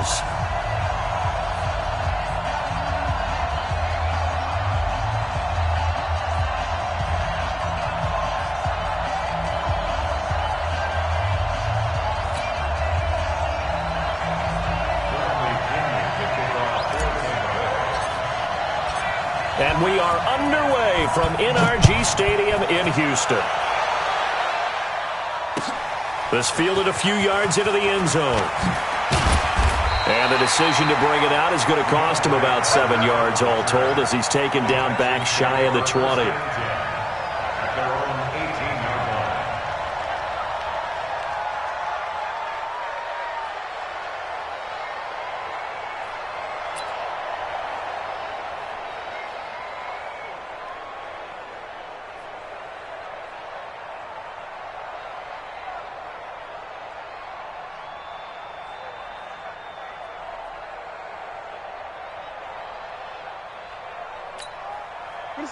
Raiders. And we are underway from NRG Stadium in Houston. This fielded a few yards into the end zone. And the decision to bring it out is going to cost him about 7 yards all told as he's taken down back shy of the 20.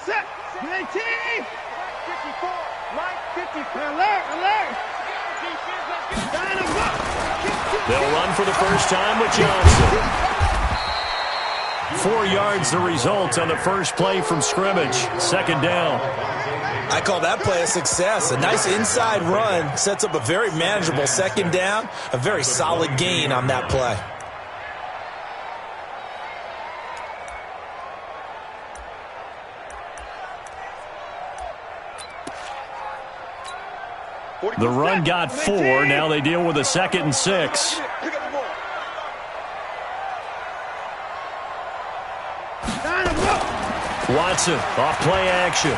Set. 19. 54. Line 50. Alert. They'll run for the first time with Johnson. 4 yards the result on the first play from scrimmage. Second down. I call that play a success. A nice inside run sets up a very manageable second down. A very solid gain on that play. The run got 4. Now they deal with a 2nd and 6. Watson off play action.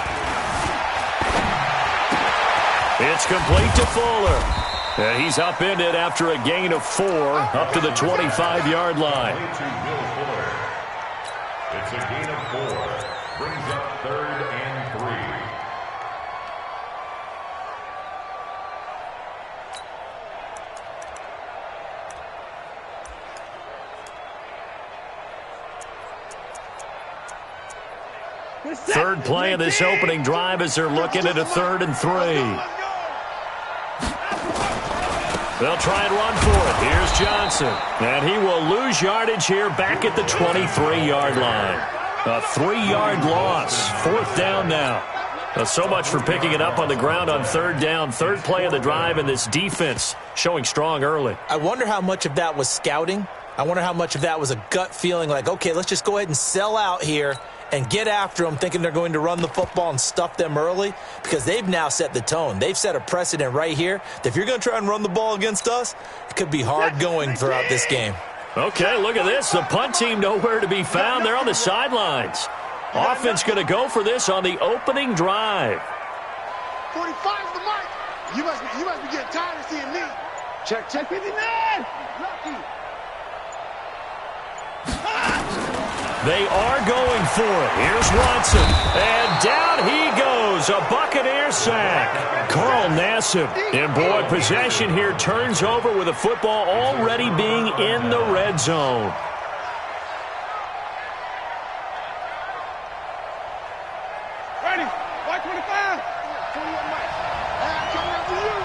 It's complete to Fuller. And he's upended after a gain of 4 up to the 25-yard line. It's a gain of 4. Brings up 3rd and 3. Third play of this opening drive as they're looking at a 3rd and 3. They'll try and run for it. Here's Johnson. And he will lose yardage here back at the 23-yard line. A 3-yard loss. 4th down now. So much for picking it up on the ground on 3rd down. 3rd play of the drive, and this defense showing strong early. I wonder how much of that was scouting. I wonder how much of that was a gut feeling like, okay, let's just go ahead and sell out here and get after them, thinking they're going to run the football and stuff them early, because they've now set the tone. They've set a precedent right here that if you're going to try and run the ball against us, it could be hard going throughout this game. Okay, look at this. The punt team nowhere to be found. They're on the sidelines. Offense going to go for this on the opening drive. 45's the mark. You must be getting tired of seeing me. Check 59. Lucky. They are going for it. Here's Watson. And down he goes. A Buccaneer sack. Carl Nassib. And boy, possession here turns over with the football already being in the red zone. Ready. Y25. 21 Mike. I'm coming after you.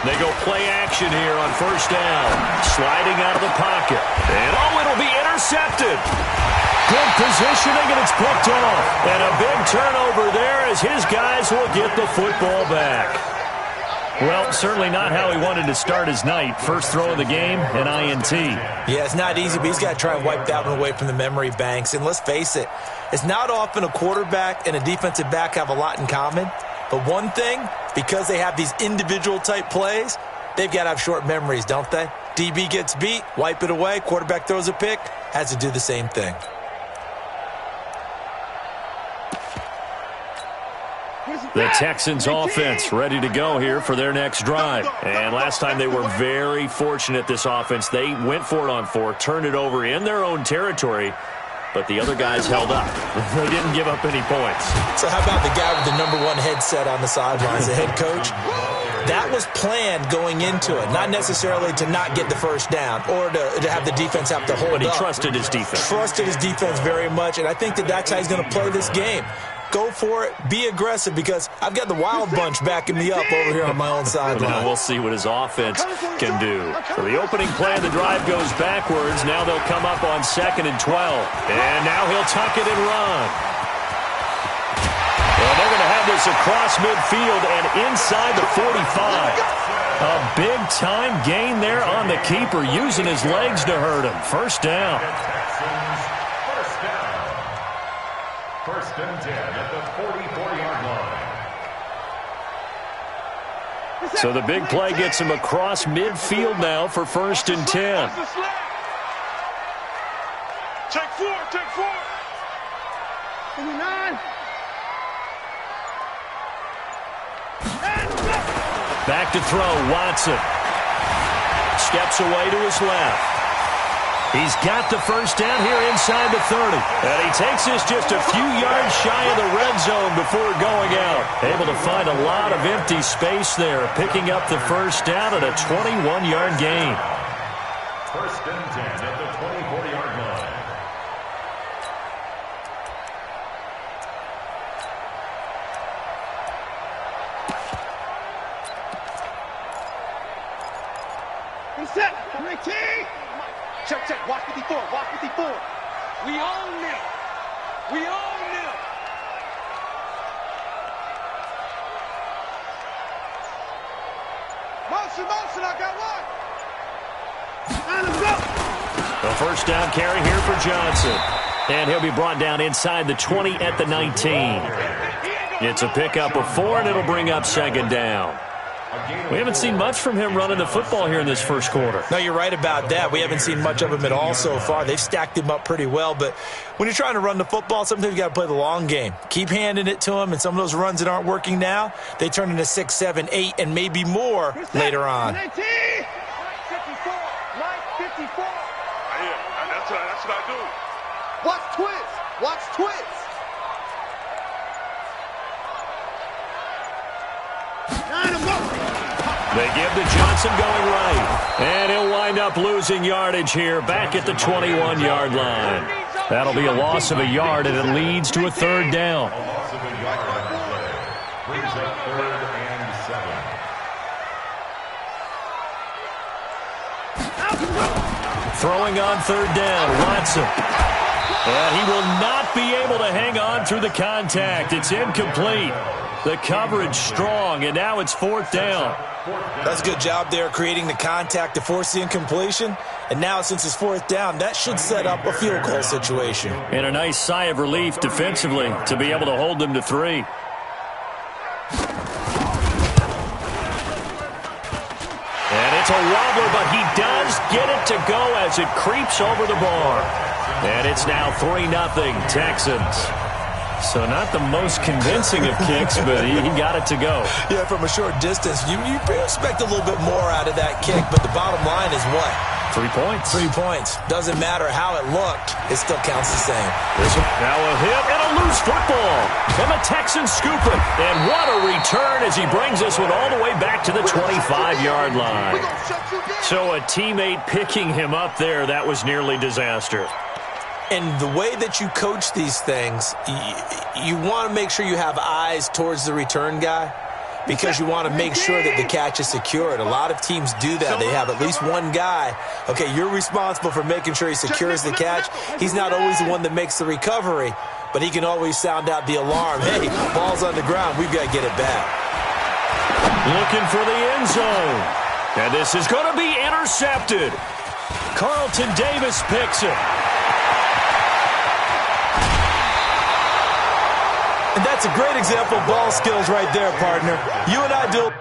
They go play action here on 1st down. Sliding out of the pocket. And, it'll be intercepted. Good positioning, and it's picked off. And a big turnover there as his guys will get the football back. Well, certainly not how he wanted to start his night. First throw of the game, an INT. Yeah, it's not easy, but he's got to try and wipe that one away from the memory banks. And let's face it, it's not often a quarterback and a defensive back have a lot in common. But one thing, because they have these individual type plays, they've got to have short memories, don't they? DB gets beat, wipe it away, quarterback throws a pick, has to do the same thing. The Texans offense ready to go here for their next drive. And last time they were very fortunate, this offense. They went for it on 4, turned it over in their own territory, but the other guys held up. They didn't give up any points. So how about the guy with the #1 headset on the sidelines, the head coach? That was planned going into it, not necessarily to not get the first down or to have the defense have to hold up. But he trusted his defense. Trusted his defense very much, and I think that's how he's going to play this game. go for it, be aggressive, because I've got the wild bunch backing me up over here on my own sideline. Now we'll see what his offense can do. So the opening play of the drive goes backwards. Now they'll come up on 2nd and 12. And now he'll tuck it and run. Well, they're going to have this across midfield and inside the 45. A big-time gain there on the keeper, using his legs to hurt him. First down. First and 10 at the 44-yard line. So the big play gets him across midfield now for 1st and 10. Take 4, take 4. 29. Back to throw, Watson. Steps away to his left. He's got the first down here inside the 30. And he takes this just a few yards shy of the red zone before going out. Able to find a lot of empty space there, picking up the first down at a 21-yard gain. First and 10 at the 24-yard line. Set. 19. Check, check. Watch 54. Watch 54. We own them. We own them. Motion, motion. I got one. And let's go. The first down carry here for Johnson. And he'll be brought down inside the 20 at the 19. It's a pickup of 4, and it'll bring up 2nd down. We haven't seen much from him running the football here in this first quarter. No, you're right about that. We haven't seen much of him at all so far. They've stacked him up pretty well, but when you're trying to run the football, sometimes you got to play the long game. Keep handing it to him, and some of those runs that aren't working now, they turn into 6, 7, 8, and maybe more later on. 19. 54. 54. Yeah, that's what I do. Watch twist. Watch twist. They give to Johnson going right. And he'll wind up losing yardage here back at the 21-yard line. That'll be a loss of a yard, and it leads to a 3rd down. A loss of a yard on the play. Brings up 3rd and 7. Throwing on 3rd down, Watson. And he will not be able to hang on through the contact. It's incomplete. The coverage strong, and now it's 4th down. That's a good job there creating the contact to force the incompletion. And now, since it's 4th down, that should set up a field goal situation. And a nice sigh of relief defensively to be able to hold them to 3. And it's a wobbler, but he does get it to go as it creeps over the bar. And it's now 3-0 Texans. So not the most convincing of kicks, but he got it to go. Yeah, from a short distance, you expect a little bit more out of that kick, but the bottom line is what? 3 points. 3 points. Doesn't matter how it looked, it still counts the same. Now a hit and a loose football. And the Texans scoop it. And what a return as he brings this one all the way back to the 25-yard line. So a teammate picking him up there, that was nearly disaster. And the way that you coach these things, you want to make sure you have eyes towards the return guy because you want to make sure that the catch is secured. A lot of teams do that. They have at least one guy. Okay, you're responsible for making sure he secures the catch. He's not always the one that makes the recovery, but he can always sound out the alarm. Hey, ball's on the ground. We've got to get it back. Looking for the end zone. And this is going to be intercepted. Carlton Davis picks it. And that's a great example of ball skills right there, partner. You and I do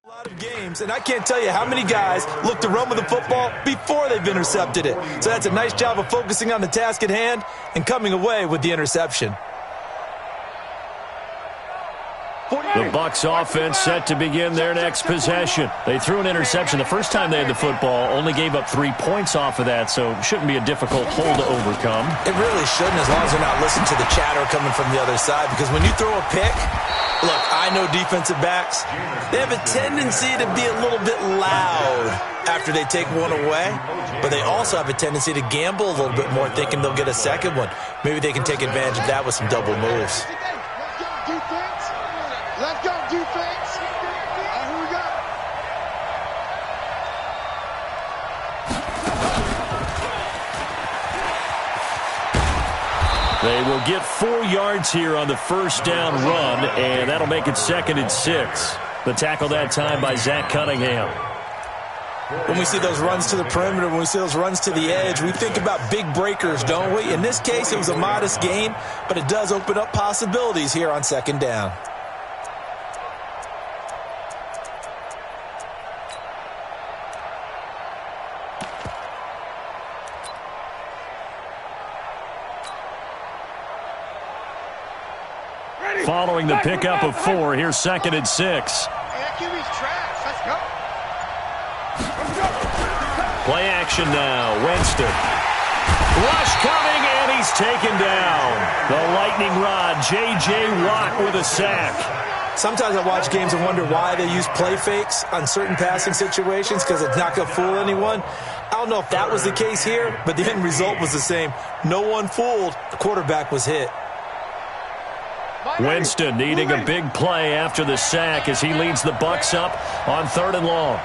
A lot of games, and I can't tell you how many guys look to run with the football before they've intercepted it. So that's a nice job of focusing on the task at hand and coming away with the interception. The Bucs offense set to begin their next possession. They threw an interception the first time they had the football, only gave up 3 points off of that, so it shouldn't be a difficult hole to overcome. It really shouldn't, as long as they're not listening to the chatter coming from the other side, because when you throw a pick, look, I know defensive backs, they have a tendency to be a little bit loud after they take one away, but they also have a tendency to gamble a little bit more, thinking they'll get a second one. Maybe they can take advantage of that with some double moves. Let's go, defense. Who we got? They will get 4 yards here on the first down run, and that'll make it 2nd and 6. The tackle that time by Zach Cunningham. When we see those runs to the perimeter, when we see those runs to the edge, we think about big breakers, don't we? In this case, it was a modest gain, but it does open up possibilities here on 2nd down. Following the pickup of 4, here's 2nd and 6. That QB's trash. Let's go. Play action now. Winston. Rush coming, and he's taken down. The lightning rod, J.J. Watt with a sack. Sometimes I watch games and wonder why they use play fakes on certain passing situations, because it's not going to fool anyone. I don't know if that was the case here, but the end result was the same. No one fooled. The quarterback was hit. Winston needing a big play after the sack as he leads the Bucs up on 3rd and long.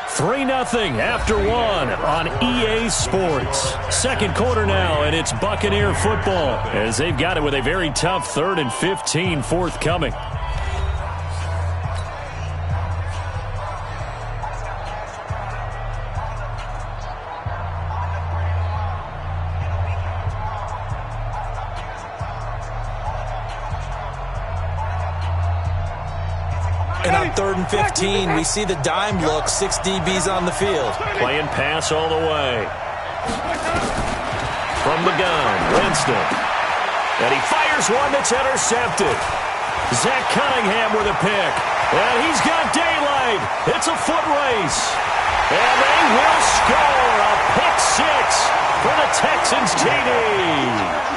3-0 after 1 on EA Sports. 2nd quarter now, and it's Buccaneer football as they've got it with a very tough 3rd and 15 forthcoming. And on 3rd and 15, we see the dime look, 6 DBs on the field. Playing pass all the way. From the gun, Winston. And he fires one that's intercepted. Zach Cunningham with a pick. And he's got daylight. It's a foot race. And they will score a pick 6 for the Texans TD.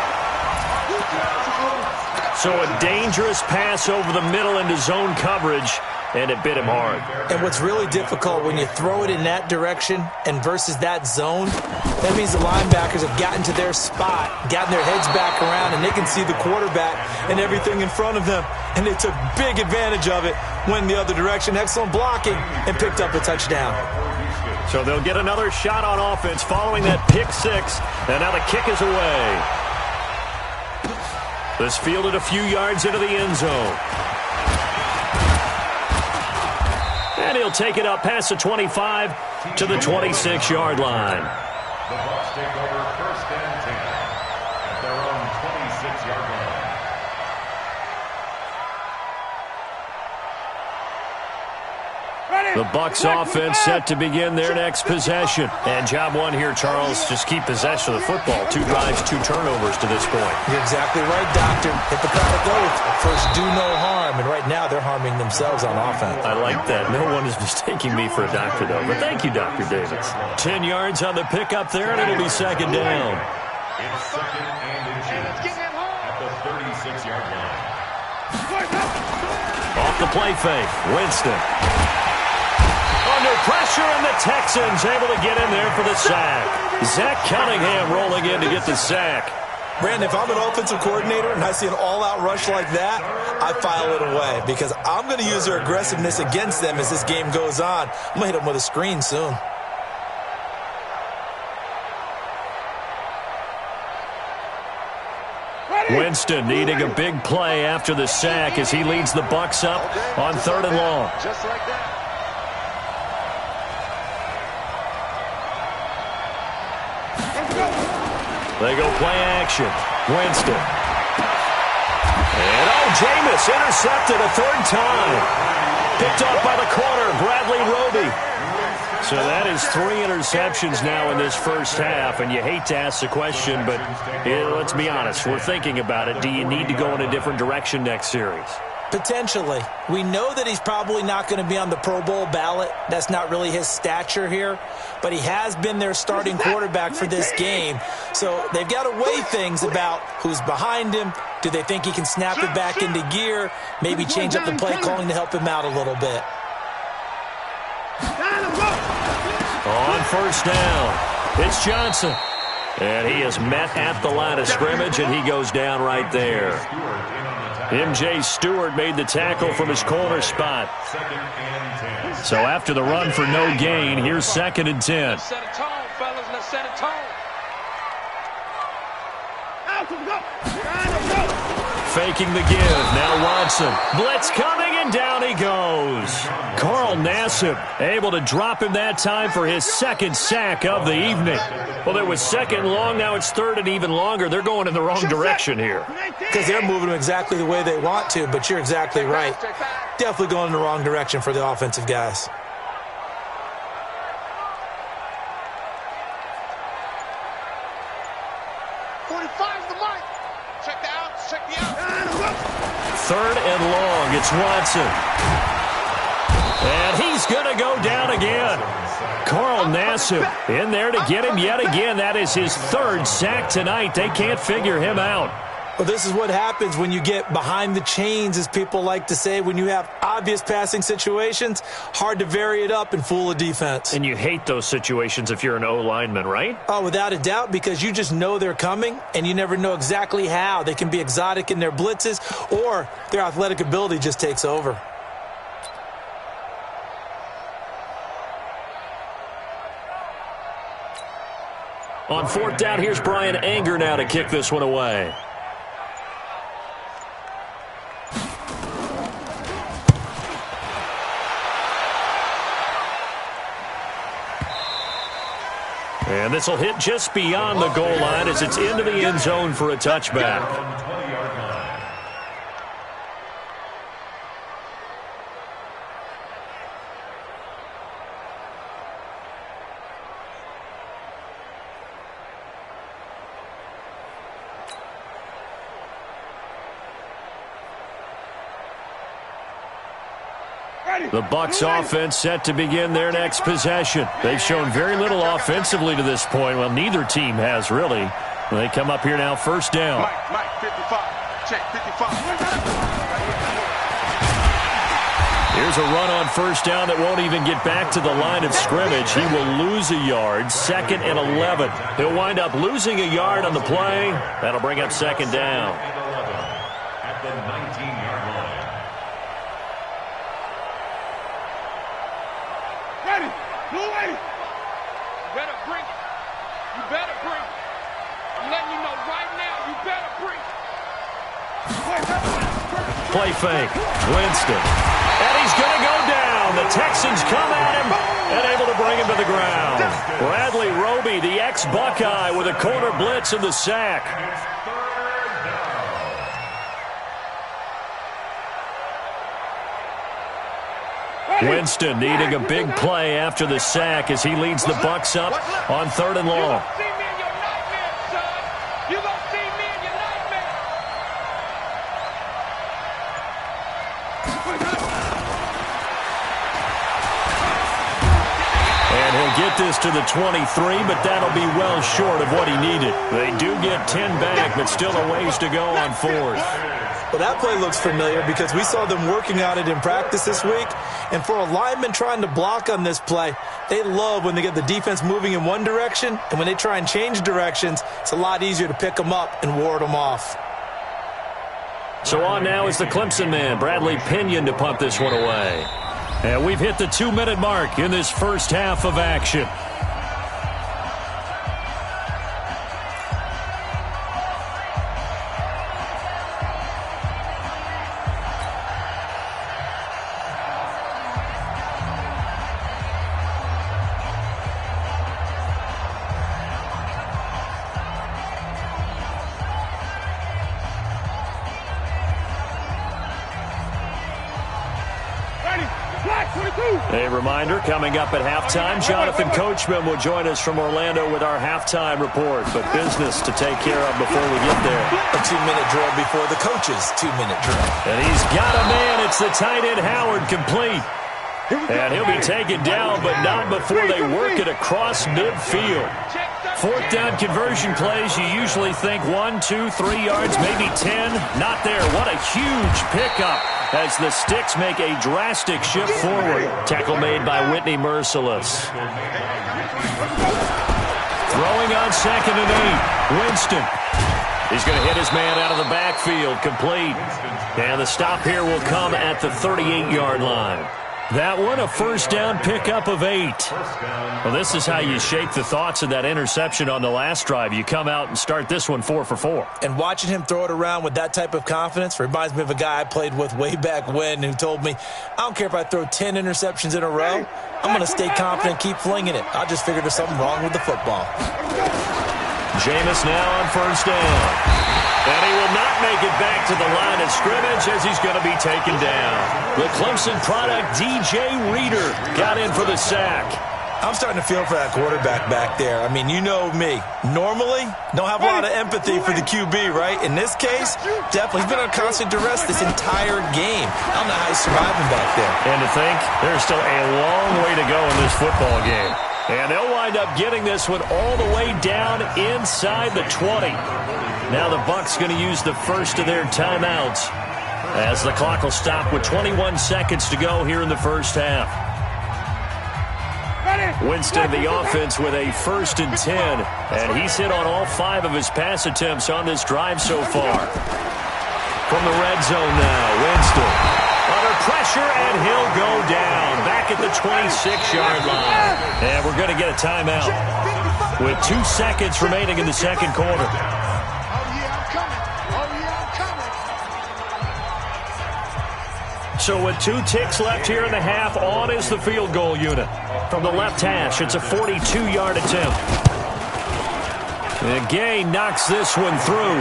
So a dangerous pass over the middle into zone coverage, and it bit him hard. And what's really difficult when you throw it in that direction and versus that zone, that means the linebackers have gotten to their spot, gotten their heads back around, and they can see the quarterback and everything in front of them. And they took big advantage of it, went the other direction, excellent blocking, and picked up a touchdown. So they'll get another shot on offense following that pick 6, and now the kick is away. This fielded a few yards into the end zone. And he'll take it up past the 25 to the 26-yard line. The Bucs take over 1st and 10 at their own 26-yard line. The Bucs offense set to begin their next possession. And job 1 here, Charles, just keep possession of the football. 2 drives, 2 turnovers to this point. You're exactly right, Doctor. Hippocratic oath. First, do no harm. And right now, they're harming themselves on offense. I like that. No one is mistaking me for a doctor, though. But thank you, Dr. Davis. 10 yards on the pickup there, and it'll be 2nd down. It's 2nd and inches at the 36-yard line. Off the play fake, Winston. Under pressure, and the Texans able to get in there for the sack. Zach Cunningham rolling in to get the sack. Brandon, if I'm an offensive coordinator and I see an all-out rush like that, I file it away because I'm going to use their aggressiveness against them as this game goes on. I'm going to hit them with a screen soon. Winston needing a big play after the sack as he leads the Bucs up on 3rd and long. Just like that. They go play action. Winston. And Jameis intercepted a third time. Picked off by the corner, Bradley Roby. So that is 3 interceptions now in this first half, and you hate to ask the question, but let's be honest. We're thinking about it. Do you need to go in a different direction next series? Potentially. We know that he's probably not going to be on the Pro Bowl ballot. That's not really his stature here. But he has been their starting quarterback for this game. So they've got to weigh things about who's behind him. Do they think he can snap it back into gear? Maybe change up the play calling to help him out a little bit. On first down, it's Johnson. And he is met at the line of scrimmage, and he goes down right there. M.J. Stewart made the tackle from his corner spot. So after the run for no gain, here's 2nd and 10. Let's set a tone, fellas. Let's set a tone. Faking the give. Now Watson. Blitz coming, and down he goes. Carl Nassib able to drop him that time for his 2nd sack of the evening. Well, it was 2nd long. Now it's 3rd and even longer. They're going in the wrong direction here. Because they're moving them exactly the way they want to, but you're exactly right. Definitely going in the wrong direction for the offensive guys. Third and long, it's Watson. And he's going to go down again. Carl Nassib in there to get him yet again. That is his 3rd sack tonight. They can't figure him out. Well, this is what happens when you get behind the chains, as people like to say. When you have obvious passing situations, hard to vary it up and fool a defense. And you hate those situations if you're an O-lineman, right? Oh, without a doubt, because you just know they're coming, and you never know exactly how. They can be exotic in their blitzes, or their athletic ability just takes over. On 4th down, here's Brian Anger now to kick this one away. And this will hit just beyond the goal line as it's into the end zone for a touchback. The Bucs offense set to begin their next possession. They've shown very little offensively to this point. Well, neither team has really. They come up here now, 1st down. Mike, 55. Check, 55. Here's a run on 1st down that won't even get back to the line of scrimmage. He will lose a yard, 2nd and 11. He'll wind up losing a yard on the play. That'll bring up 2nd down. At the 19-yard line. Ready. Blue ready. You better bring it. You better bring it. I'm letting you know right now, you better bring it. Play fake. Winston. And he's going to go down. The Texans come at him and able to bring him to the ground. Bradley Roby, the ex-Buckeye, with a corner blitz and the sack. Winston needing a big play after the sack as he leads the Bucs up on 3rd and long. And he'll get this to the 23, but that'll be well short of what he needed. They do get 10 back, but still a ways to go on 4th. Well, that play looks familiar because we saw them working on it in practice this week. And for a lineman trying to block on this play, they love when they get the defense moving in one direction. And when they try and change directions, it's a lot easier to pick them up and ward them off. So on now is the Clemson man, Bradley Pinion, to punt this one away. And we've hit the 2-minute mark in this first half of action. A reminder, coming up at halftime, Jonathan Coachman will join us from Orlando with our halftime report. But business to take care of before we get there. A 2-minute drill before the coach's 2-minute drill. And he's got a man. It's the tight end Howard, complete. And he'll be taken down, but not before they work it across midfield. Fourth down conversion plays, you usually think 1, 2, 3 yards, maybe 10. Not there. What a huge pickup as the Sticks make a drastic shift forward. Tackle made by Whitney Merciless. Throwing on 2nd and 8. Winston. He's going to hit his man out of the backfield, complete. And the stop here will come at the 38-yard line. That one, a first down pickup of 8. Well, this is how you shake the thoughts of that interception on the last drive. You come out and start this one 4 for 4. And watching him throw it around with that type of confidence reminds me of a guy I played with way back when who told me, I don't care if I throw 10 interceptions in a row, I'm going to stay confident and keep flinging it. I just figured there's something wrong with the football. Jameis now on first down. And he will not make it back to the line of scrimmage as he's going to be taken down. The Clemson product, DJ Reader, got in for the sack. I'm starting to feel for that quarterback back there. I mean, you know me. Normally, don't have a lot of empathy for the QB, right? In this case, definitely. He's been on constant duress this entire game. I don't know how he's surviving back there. And to think, there's still a long way to go in this football game. And they'll wind up getting this one all the way down inside the 20. Now the Bucs going to use the first of their timeouts as the clock will stop with 21 seconds to go here in the first half. Winston, the offense, with a 1st and 10, and he's hit on all 5 of his pass attempts on this drive so far. From the red zone now, Winston under pressure, and he'll go down back at the 26-yard line. And we're going to get a timeout with 2 seconds remaining in the second quarter. So with 2 ticks left here in the half, on is the field goal unit. From the left hash, it's a 42-yard attempt. And Gay knocks this one through,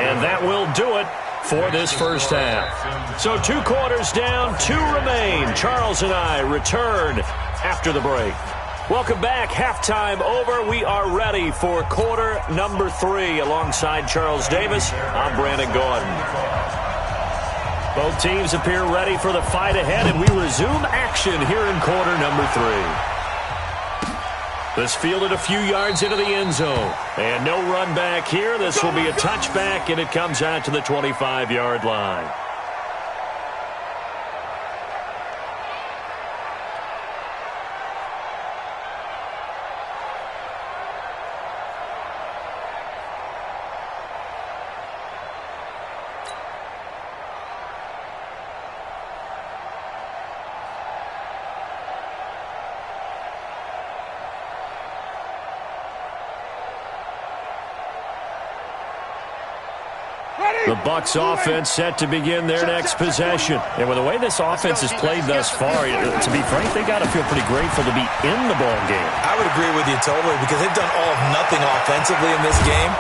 and that will do it for this first half. So 2 quarters down, 2 remain. Charles and I return after the break. Welcome back. Halftime over. We are ready for quarter number 3. Alongside Charles Davis, I'm Brandon Gordon. Both teams appear ready for the fight ahead, and we resume action here in quarter number 3. This fielded a few yards into the end zone. And no run back here. This will be a touchback, and it comes out to the 25-yard line. The Bucs offense set to begin their next possession. And with the way this offense has played thus far, to be frank, they got to feel pretty grateful to be in the ball game. I would agree with you totally because they've done all of nothing offensively in this game,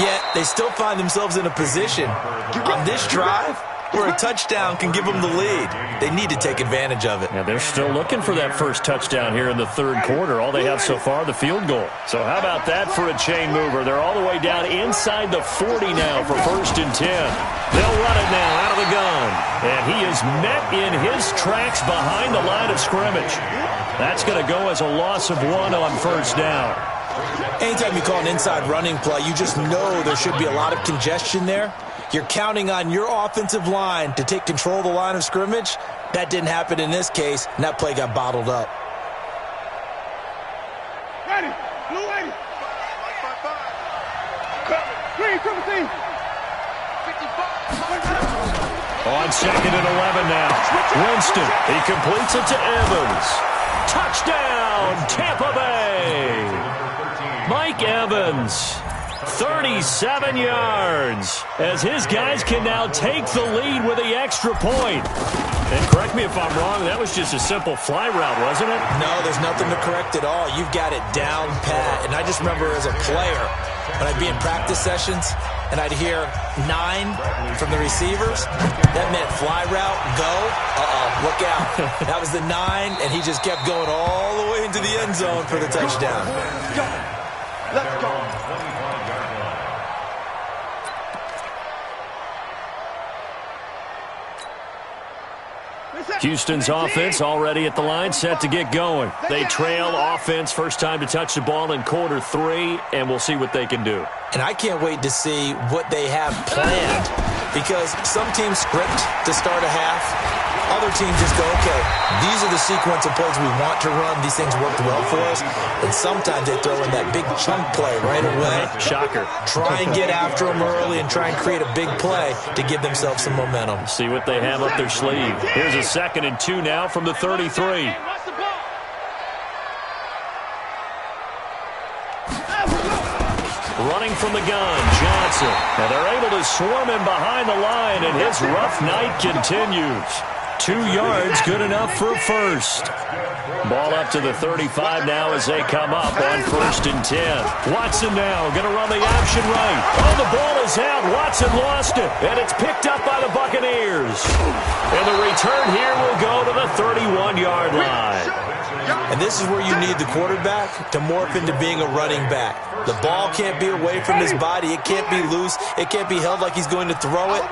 yet they still find themselves in a position on this drive where a touchdown can give them the lead. They need to take advantage of it. Yeah, they're still looking for that first touchdown here in the third quarter. All they have so far, the field goal. So how about that for a chain mover? They're all the way down inside the 40 now for 1st and 10. They'll run it now out of the gun. And he is met in his tracks behind the line of scrimmage. That's going to go as a loss of 1 on first down. Anytime you call an inside running play, you just know there should be a lot of congestion there. You're counting on your offensive line to take control of the line of scrimmage. That didn't happen in this case, and that play got bottled up. Ready. Blue 80. Green, triple team. 55. On 2nd and 11 now. Winston, he completes it to Evans. Touchdown, Tampa Bay. Mike Evans. 37 yards as his guys can now take the lead with the extra point. And correct me if I'm wrong, that was just a simple fly route, wasn't it? No, there's nothing to correct at all. You've got it down pat. And I just remember as a player, when I'd be in practice sessions, and I'd hear 9 from the receivers, that meant fly route, go, look out. That was the 9, and he just kept going all the way into the end zone for the touchdown. Let's go. Houston's offense already at the line, set to get going. They trail offense, first time to touch the ball in quarter 3, and we'll see what they can do. And I can't wait to see what they have planned, because some teams script to start a half. Other teams just go, okay, these are the sequence of plays we want to run. These things worked well for us. And sometimes they throw in that big chunk play right away. Shocker. Try and get after them early and try and create a big play to give themselves some momentum. See what they have up their sleeve. Here's a 2nd and 2 now from the 33. Running from the gun, Johnson. And they're able to swarm him behind the line, and his rough night continues. 2 yards, good enough for a first. Ball up to the 35 now as they come up on 1st and 10. Watson now going to run the option right. Oh, the ball is out. Watson lost it, and it's picked up by the Buccaneers. And the return here will go to the 31-yard line. And this is where you need the quarterback to morph into being a running back. The ball can't be away from his body. It can't be loose. It can't be held like he's going to throw it.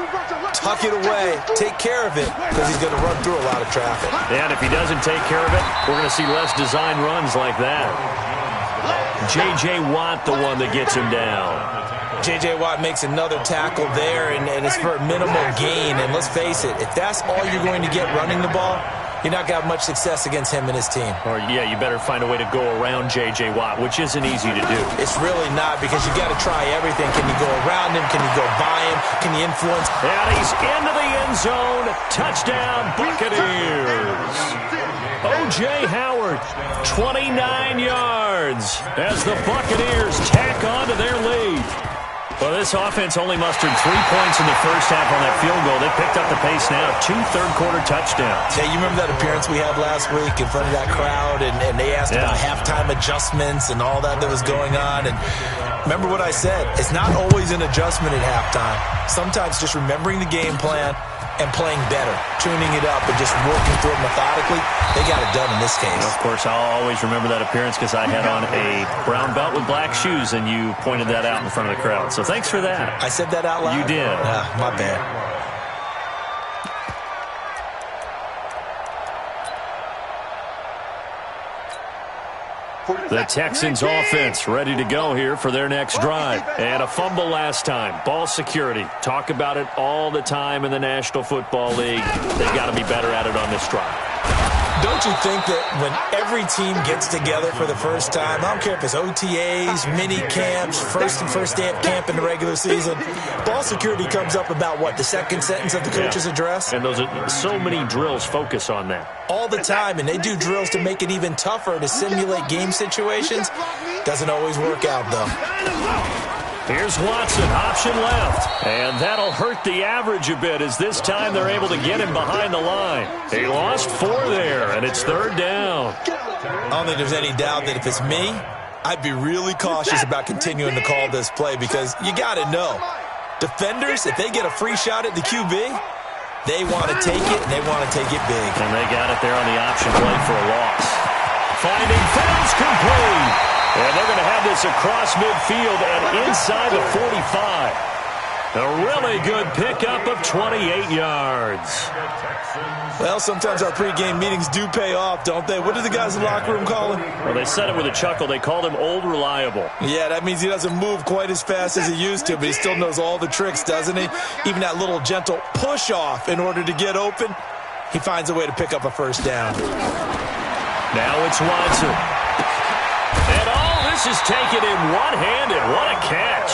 Tuck it away. Take care of it, because he's going to run through a lot of traffic. And if he doesn't take care of it, we're going to see less design runs like that. J.J. Watt, the one that gets him down. J.J. Watt makes another tackle there, and it's for a minimal gain. And let's face it, if that's all you're going to get running the ball, you're not going to have much success against him and his team. Or, yeah, you better find a way to go around J.J. Watt, which isn't easy to do. It's really not, because you got to try everything. Can you go around him? Can you go by him? Can you influence? And he's into the end zone. Touchdown, Buccaneers. O.J. Howard, 29 yards as the Buccaneers tack on to their lead. Well, this offense only mustered 3 points in the first half on that field goal. They picked up the pace now. 2 third-quarter touchdowns. Yeah, you remember that appearance we had last week in front of that crowd, and they asked about halftime adjustments and all that was going on. And remember what I said. It's not always an adjustment at halftime. Sometimes just remembering the game plan and playing better, tuning it up and just working through it methodically. They got it done in this case. Of course, I'll always remember that appearance because I had on a brown belt with black shoes, and you pointed that out in front of the crowd. So thanks for that. I said that out loud? You did. My bad. The Texans offense ready to go here for their next drive. And a fumble last time. Ball security. Talk about it all the time in the National Football League. They've got to be better at it on this drive. Don't you think that when every team gets together for the first time, I don't care if it's OTAs, mini camps, first day of camp in the regular season, ball security comes up about what, the second sentence of the coach's address? And those are so many drills focus on that. All the time, and they do drills to make it even tougher to simulate game situations. Doesn't always work out, though. Here's Watson, option left. And that'll hurt the average a bit as this time they're able to get him behind the line. He lost 4 there, and it's 3rd down. I don't think there's any doubt that if it's me, I'd be really cautious about continuing to call this play, because you got to know, defenders, if they get a free shot at the QB, they want to take it, and they want to take it big. And they got it there on the option play for a loss. Finding Fields complete. And they're going to have this across midfield and inside the 45. A really good pickup of 28 yards. Well, sometimes our pregame meetings do pay off, don't they? What do the guys in the locker room call him? Well, they said it with a chuckle. They called him Old Reliable. Yeah, that means he doesn't move quite as fast as he used to, but he still knows all the tricks, doesn't he? Even that little gentle push-off in order to get open, he finds a way to pick up a first down. Now it's Watson. And all this is taken in one-handed. What a catch.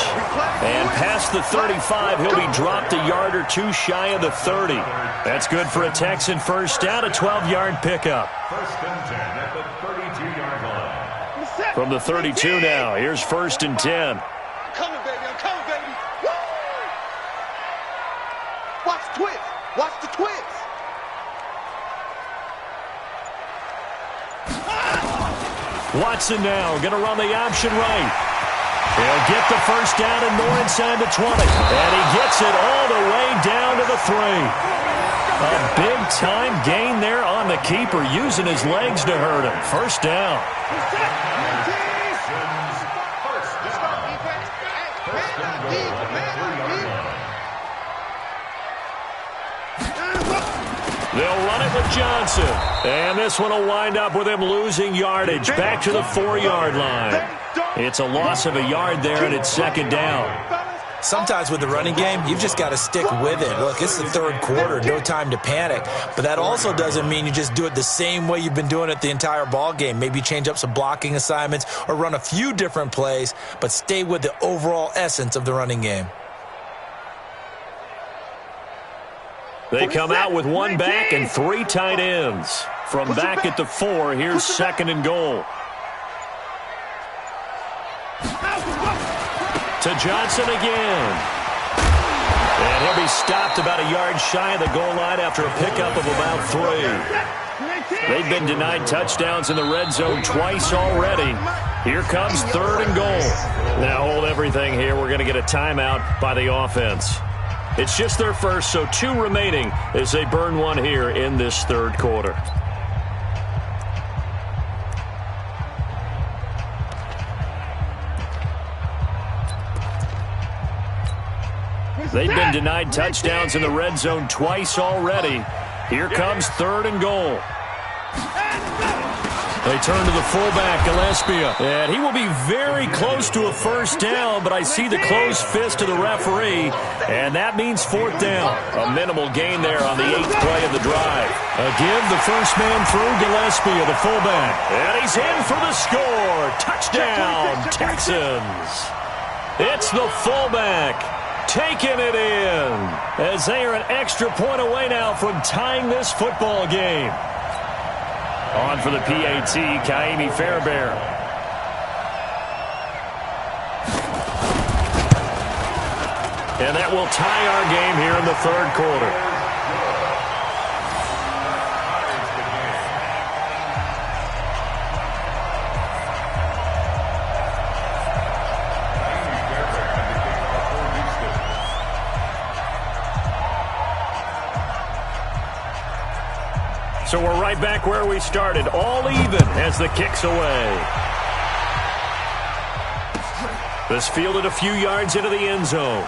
And past the 35, he'll be dropped a yard or 2 shy of the 30. That's good for a Texan first down, a 12-yard pickup. 1st and 10 at the 32-yard line. From the 32 now, here's 1st and 10. I'm coming, baby. I'm coming, baby. Woo! Watch the twist. Watch the twist. Watson now going to run the option right. He'll get the first down and more inside the 20. And he gets it all the way down to the 3. A big-time gain there on the keeper, using his legs to hurt him. First down. They'll run it with Johnson. And this one will wind up with him losing yardage back to the 4-yard line. It's a loss of a yard there, and it's second down. Sometimes with the running game, you've just got to stick with it. Look, it's the third quarter, no time to panic. But that also doesn't mean you just do it the same way you've been doing it the entire ball game. Maybe change up some blocking assignments or run a few different plays, but stay with the overall essence of the running game. They come out with one back and 3 tight ends. From back at the 4, here's second and goal. To Johnson again. And he'll be stopped about a yard shy of the goal line after a pickup of about 3. They've been denied touchdowns in the red zone twice already. Here comes third and goal. Now hold everything here. We're going to get a timeout by the offense. It's just their first, so 2 remaining as they burn one here in this third quarter. They've been denied touchdowns in the red zone twice already. Here comes third and goal. They turn to the fullback, Gillespie, and he will be very close to a first down, but I see the closed fist of the referee, and that means fourth down. A minimal gain there on the 8th play of the drive. Again, the first man through, Gillespie, the fullback, and he's in for the score. Touchdown, Texans. It's the fullback taking it in as they are an extra point away now from tying this football game. On for the PAT, Kaimi Fairbairn. And that will tie our game here in the third quarter. So we're right back where we started, all even as the kick's away. This fielded a few yards into the end zone.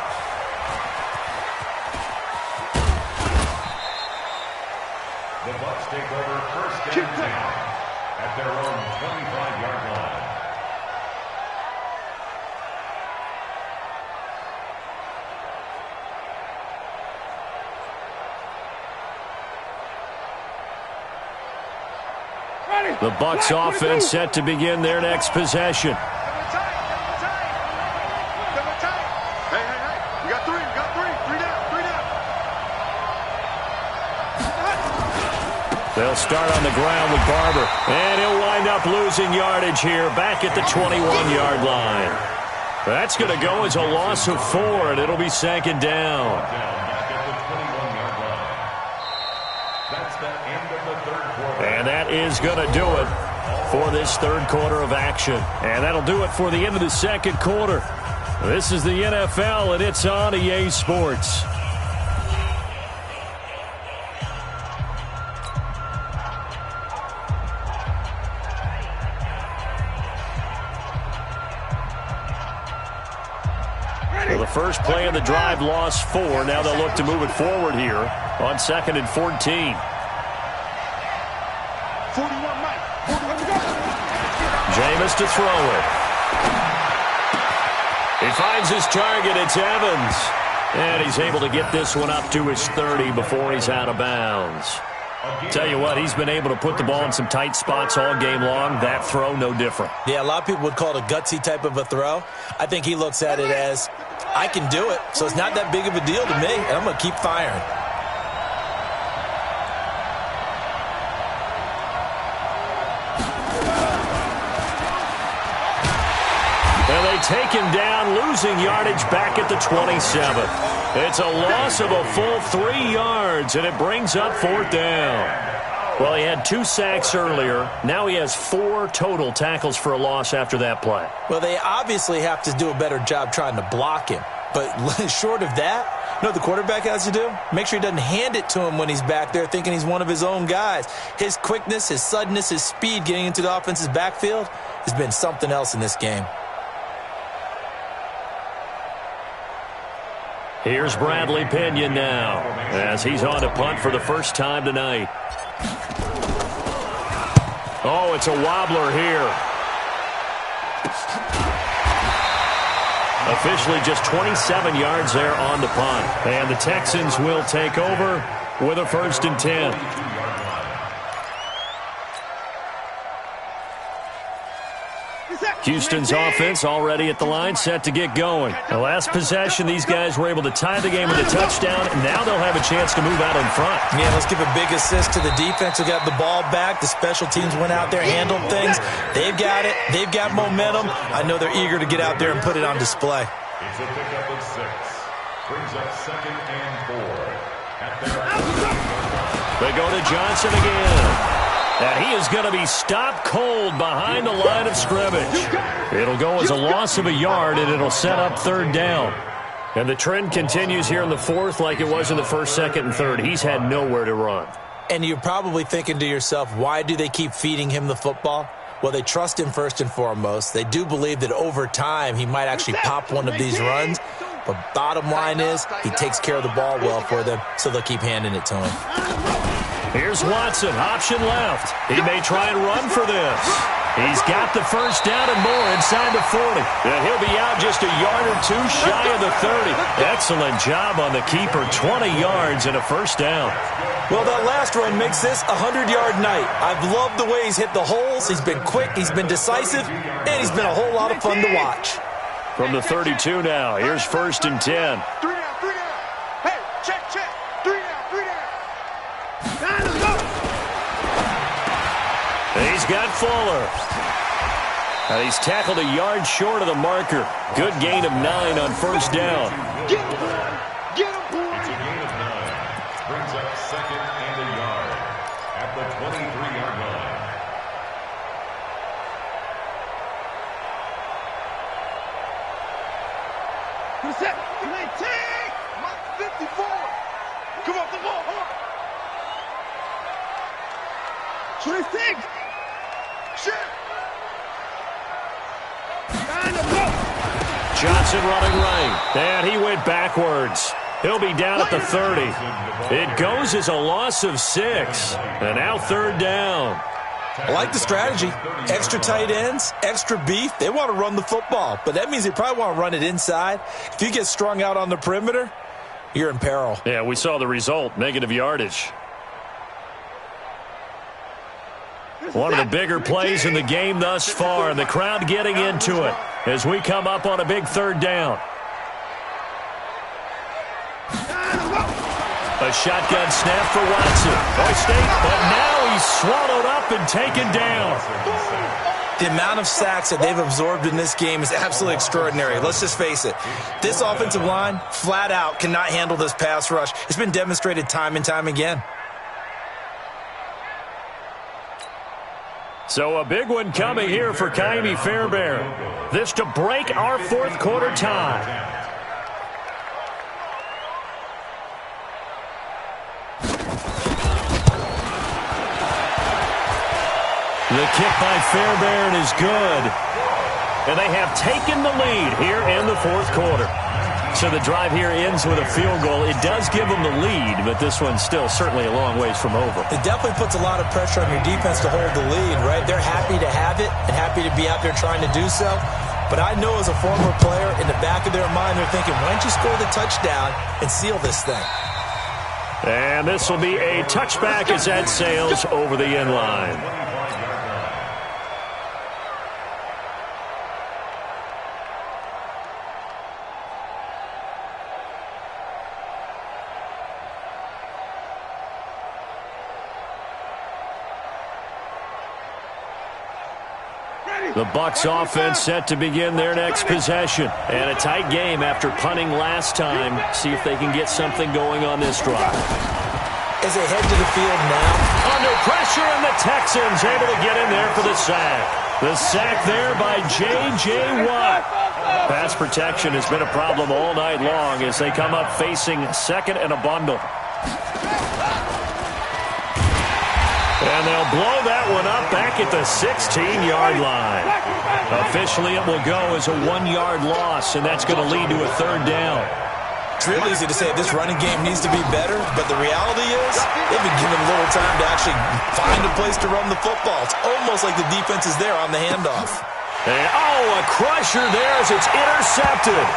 The Bucs take over first and 10 at their own 25-yard line. The Bucs offense set to begin their next possession. Hey, we got 3, we got 3 down. They'll start on the ground with Barber, and he'll wind up losing yardage here back at the 21-yard line. That's going to go as a loss of 4, and it'll be second down. And that is going to do it for this third quarter of action. And that'll do it for the end of the second quarter. This is the NFL, and it's on EA Sports. Well, the first play of the drive lost 4. Now they'll look to move it forward here on 2nd and 14. 41, Mike. 41 to go. Jameis to throw it. He finds his target. It's Evans. And he's able to get this one up to his 30 before he's out of bounds. Tell you what, he's been able to put the ball in some tight spots all game long. That throw, no different. Yeah, a lot of people would call it a gutsy type of a throw. I think he looks at it as, I can do it, so it's not that big of a deal to me, and I'm going to keep firing. And they take him down, losing yardage back at the 27. It's a loss of a full 3 yards, and it brings up fourth down. Well, he had 2 sacks earlier. Now he has 4 total tackles for a loss after that play. Well, they obviously have to do a better job trying to block him. But short of that, you know what the quarterback has to do? Make sure he doesn't hand it to him when he's back there thinking he's one of his own guys. His quickness, his suddenness, his speed getting into the offense's backfield has been something else in this game. Here's Bradley Pinion now as he's on to punt for the first time tonight. Oh, it's a wobbler here. Officially just 27 yards there on the punt. And the Texans will take over with a 1st and 10. Houston's offense already at the line, set to get going. The last possession, these guys were able to tie the game with a touchdown, and now they'll have a chance to move out in front. Yeah, let's give a big assist to the defense who got the ball back. The special teams went out there, handled things. They've got it. They've got momentum. I know they're eager to get out there and put it on display. It's a pickup of 6. Brings up 2nd and 4. They go to Johnson again. And he is going to be stopped cold behind the line of scrimmage. It'll go as a loss of a yard, and it'll set up 3rd down. And the trend continues here in the 4th like it was in the 1st, 2nd, and 3rd. He's had nowhere to run. And you're probably thinking to yourself, why do they keep feeding him the football? Well, they trust him first and foremost. They do believe that over time he might actually pop one of these runs. But bottom line is he takes care of the ball well for them, so they'll keep handing it to him. Here's Watson, option left. He may try and run for this. He's got the 1st down and more inside the 40. And he'll be out just a yard or 2 shy of the 30. Excellent job on the keeper, 20 yards and a 1st down. Well, that last run makes this a 100-yard night. I've loved the way he's hit the holes. He's been quick, he's been decisive, and he's been a whole lot of fun to watch. From the 32 now, here's 1st and 10. 3 down, 3 down. Hey, check. 3 down, 3 down. Now let's go. He's got Fuller. And he's tackled a yard short of the marker. Good gain of 9 on 1st down. Get him, boy. Get him, boy. It's a gain of 9. Brings up 2nd and a yard at the 23-yard line. Who's that? 19. Mike 54. Come on, the ball. 26. Shit. Johnson running right. And he went backwards. He'll be down at the 30. It goes as a loss of 6. And now 3rd down. I like the strategy. Extra tight ends, extra beef. They want to run the football, but that means they probably want to run it inside. If you get strung out on the perimeter, you're in peril. Yeah, we saw the result, negative yardage. One of the bigger plays in the game thus far, and the crowd getting into it as we come up on a big 3rd down. A shotgun snap for Watson. But now he's swallowed up and taken down. The amount of sacks that they've absorbed in this game is absolutely extraordinary. Let's just face it. This offensive line, flat out, cannot handle this pass rush. It's been demonstrated time and time again. So a big one coming here for Kaimi Fairbairn. This to break our 4th quarter tie. The kick by Fairbairn is good. And they have taken the lead here in the 4th quarter. So the drive here ends with a field goal. It does give them the lead, but this one's still certainly a long ways from over. It definitely puts a lot of pressure on your defense to hold the lead, right? They're happy to have it and happy to be out there trying to do so. But I know as a former player, in the back of their mind, they're thinking, why don't you score the touchdown and seal this thing? And this will be a touchback as that sails over the end line. The Bucs offense set to begin their next possession. And a tight game after punting last time. See if they can get something going on this drive. as they head to the field now. Under pressure, and the Texans able to get in there for the sack. The sack there by J.J. Watt. Pass protection has been a problem all night long as they come up facing second and a bundle. And they'll blow that one up back at the 16-yard line. Officially, it will go as a 1-yard loss, and that's going to lead to a third down. It's real easy to say this running game needs to be better, but the reality is they've been given little time to actually find a place to run the football. It's almost like the defense is there on the handoff. And, a crusher there as it's intercepted.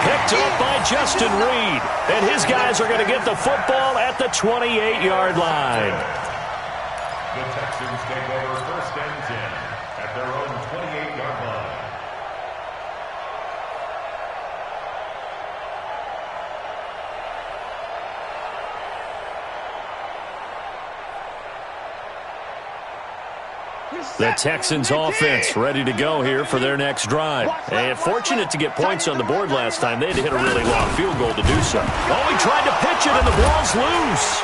Picked up by Justin Reed. And his guys are going to get the football at the 28-yard line. The Texans take over first and 10 at their own 28-yard line. The Texans offense ready to go here for their next drive. And fortunate to get points on the board last time. They had to hit a really long field goal to do so. Oh, he tried to pitch it and the ball's loose.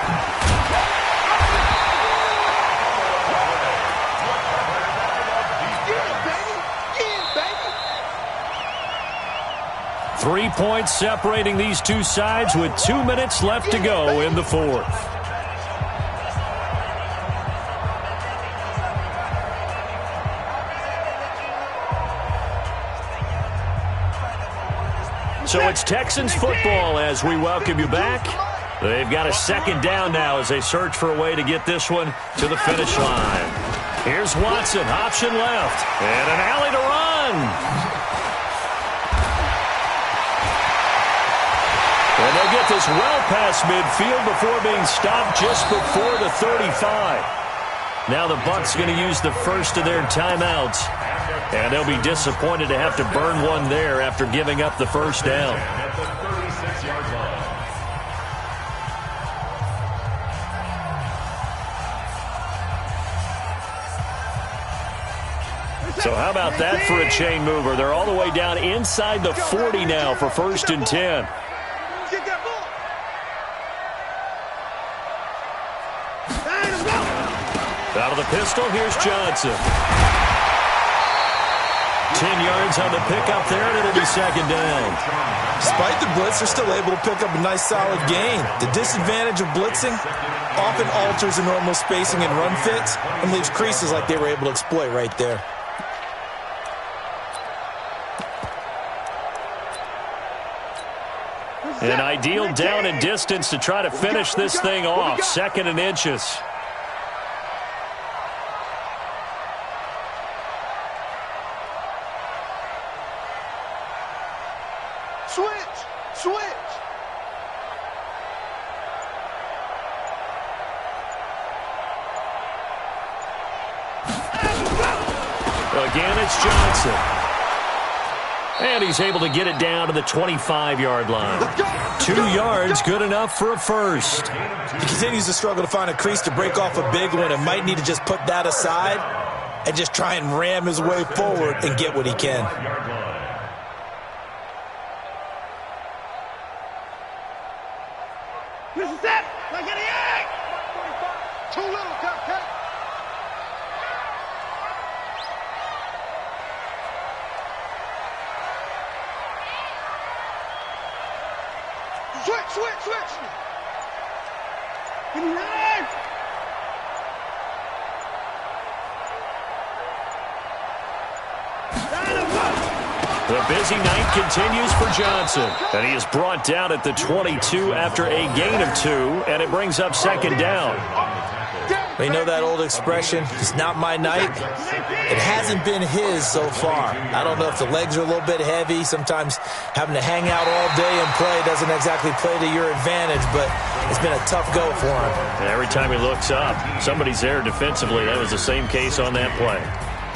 Yeah, baby. 3 points separating these two sides with 2 minutes left to go in the fourth. So it's Texans football as we welcome you back. They've got a second down now as they search for a way to get this one to the finish line. Here's Watson, option left, and an alley to run. And they'll get this well past midfield before being stopped just before the 35. Now the Bucs going to use the first of their timeouts. And they'll be disappointed to have to burn one there after giving up the first down. At the 36-yard line. So how about that for a chain mover? They're all the way down inside the 40 now for first and 10. Get that ball. Out of the pistol, here's Johnson. 10 yards on the pickup there, and it'll be second down. Despite the blitz, they're still able to pick up a nice, solid gain. The disadvantage of blitzing often alters the normal spacing and run fits and leaves creases like they were able to exploit right there. An ideal down and distance to try to finish this thing off. Second and inches. Switch. Again, it's Johnson. And he's able to get it down to the 25-yard line. 2 yards, good enough for a first. He continues to struggle to find a crease to break off a big one and might need to just put that aside and just try and ram his way forward and get what he can. This is it. Like an egg. Too little, cut. Switch. Give me that. The busy night continues for Johnson. And he is brought down at the 22 after a gain of 2, and it brings up second down. You know that old expression, it's not my night? It hasn't been his so far. I don't know if the legs are a little bit heavy. Sometimes having to hang out all day and play doesn't exactly play to your advantage, but it's been a tough go for him. And every time he looks up, somebody's there defensively. That was the same case on that play.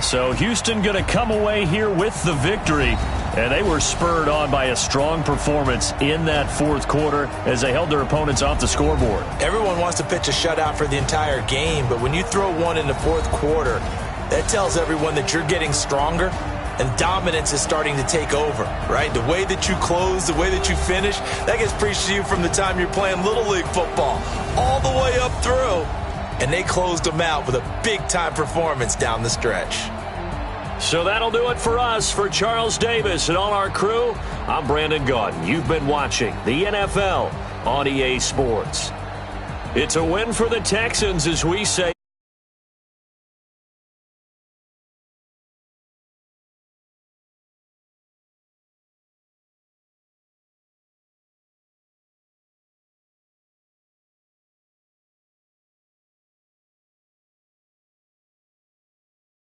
So Houston going to come away here with the victory. And they were spurred on by a strong performance in that fourth quarter as they held their opponents off the scoreboard. Everyone wants to pitch a shutout for the entire game, but when you throw one in the fourth quarter, that tells everyone that you're getting stronger and dominance is starting to take over, right? The way that you close, the way that you finish, that gets preached to you from the time you're playing Little League football all the way up through. And they closed them out with a big-time performance down the stretch. So that'll do it for us. For Charles Davis and all our crew, I'm Brandon Gaudin. You've been watching the NFL on EA Sports. It's a win for the Texans, as we say.